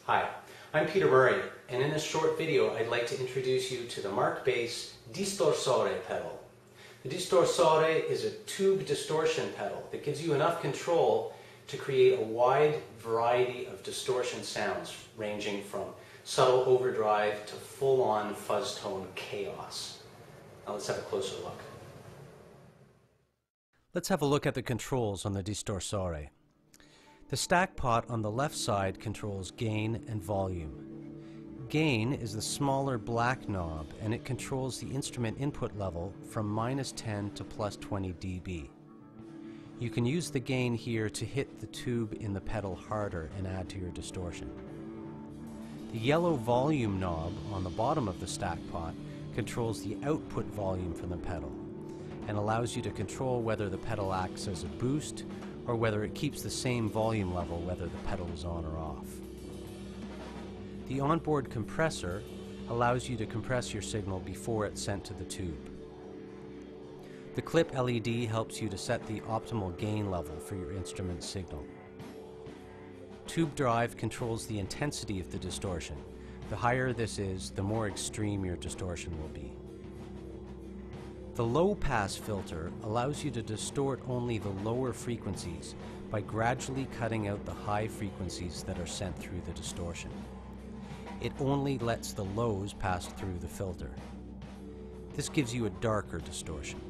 Hi, I'm Peter Murray, and in this short video I'd like to introduce you to the Markbass Distorsore pedal. The Distorsore is a tube distortion pedal that gives you enough control to create a wide variety of distortion sounds, ranging from subtle overdrive to full-on fuzz tone chaos. Now let's have a closer look. Let's have a look at the controls on the Distorsore. The stack pot on the left side controls gain and volume. Gain is the smaller black knob, and it controls the instrument input level from -10 to +20 dB. You can use the gain here to hit the tube in the pedal harder and add to your distortion. The yellow volume knob on the bottom of the stack pot controls the output volume from the pedal and allows you to control whether the pedal acts as a boost or whether it keeps the same volume level whether the pedal is on or off. The onboard compressor allows you to compress your signal before it's sent to the tube. The clip LED helps you to set the optimal gain level for your instrument signal. Tube drive controls the intensity of the distortion. The higher this is, the more extreme your distortion will be. The low-pass filter allows you to distort only the lower frequencies by gradually cutting out the high frequencies that are sent through the distortion. It only lets the lows pass through the filter. This gives you a darker distortion.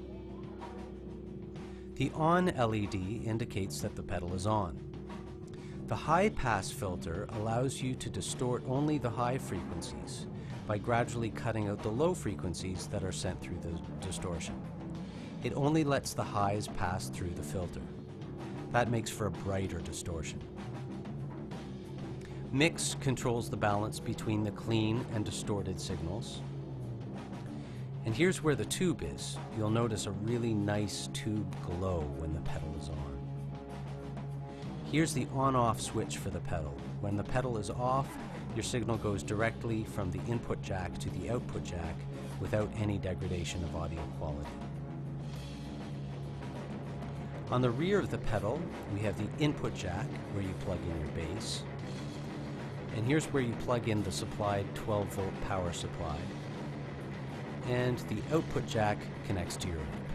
The on LED indicates that the pedal is on. The high-pass filter allows you to distort only the high frequencies by gradually cutting out the low frequencies that are sent through the distortion. It only lets the highs pass through the filter. That makes for a brighter distortion. Mix controls the balance between the clean and distorted signals. And here's where the tube is. You'll notice a really nice tube glow when the pedal is on. Here's the on-off switch for the pedal. When the pedal is off, your signal goes directly from the input jack to the output jack without any degradation of audio quality. On the rear of the pedal, we have the input jack where you plug in your bass. And here's where you plug in the supplied 12-volt power supply. And the output jack connects to your amp.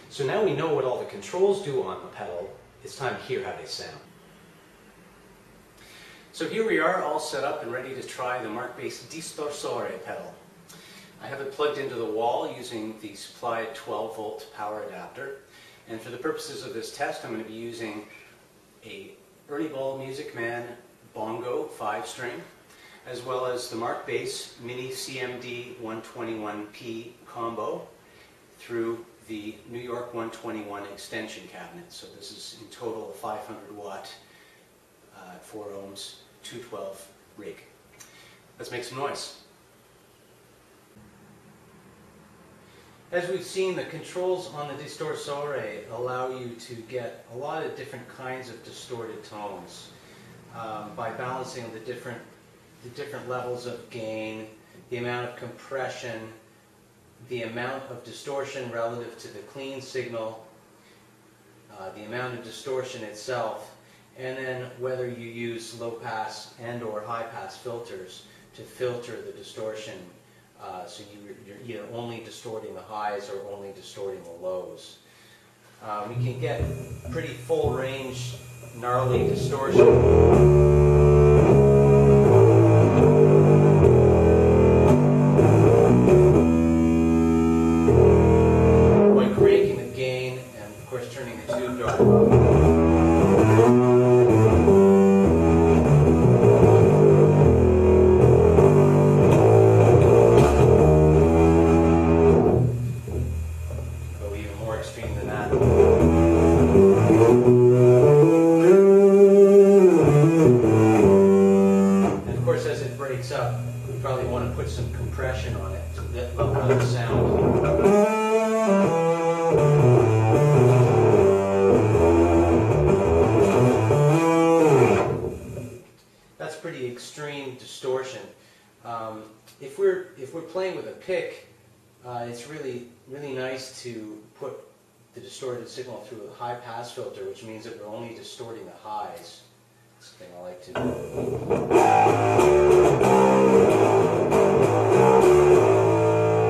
So now we know what all the controls do on the pedal. It's time to hear how they sound. So here we are, all set up and ready to try the Markbass Distorsore pedal. I have it plugged into the wall using the supplied 12-volt power adapter. And for the purposes of this test, I'm going to be using a Ernie Ball Music Man bongo 5-string, as well as the Markbass Mini CMD 121P combo through the New York 121 extension cabinet. So this is in total a 500 watt, 4 ohms, 212 rig. Let's make some noise. As we've seen, the controls on the Distorsore allow you to get a lot of different kinds of distorted tones by balancing the different levels of gain, the amount of compression, the amount of distortion relative to the clean signal, the amount of distortion itself, and then whether you use low-pass and or high-pass filters to filter the distortion, so you're either only distorting the highs or only distorting the lows. We can get pretty full-range, gnarly distortion. Up, we probably want to put some compression on it to level out the sound. That's pretty extreme distortion. If we're playing with a pick, it's really nice to put the distorted signal through a high pass filter, which means that we're only distorting the highs. Something I like to do.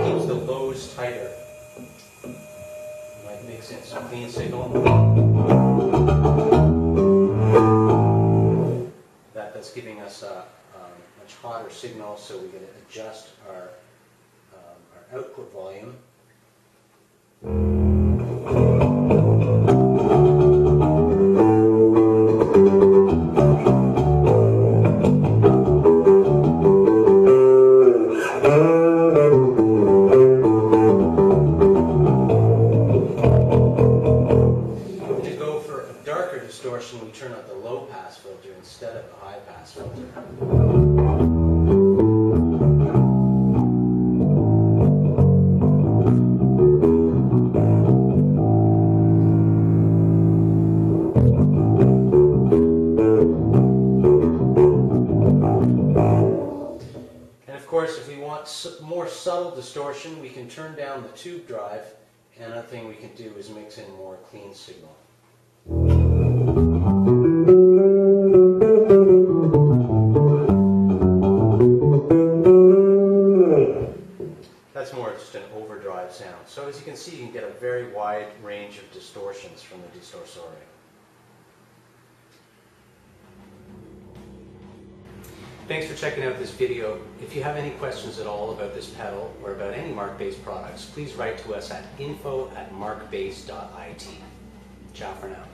Keeps the lows tighter. Might mix in some clean signal. That's giving us a much hotter signal, so we can adjust our output volume. Distortion, we turn up the low pass filter instead of the high pass filter. And of course, if we want more subtle distortion, we can turn down the tube drive, and another thing we can do is mix in more clean signal. That's more just an overdrive sound. So as you can see, you can get a very wide range of distortions from the Distorsore. Thanks for checking out this video. If you have any questions at all about this pedal or about any Markbass products, please write to us at info@markbass.it. Ciao for now.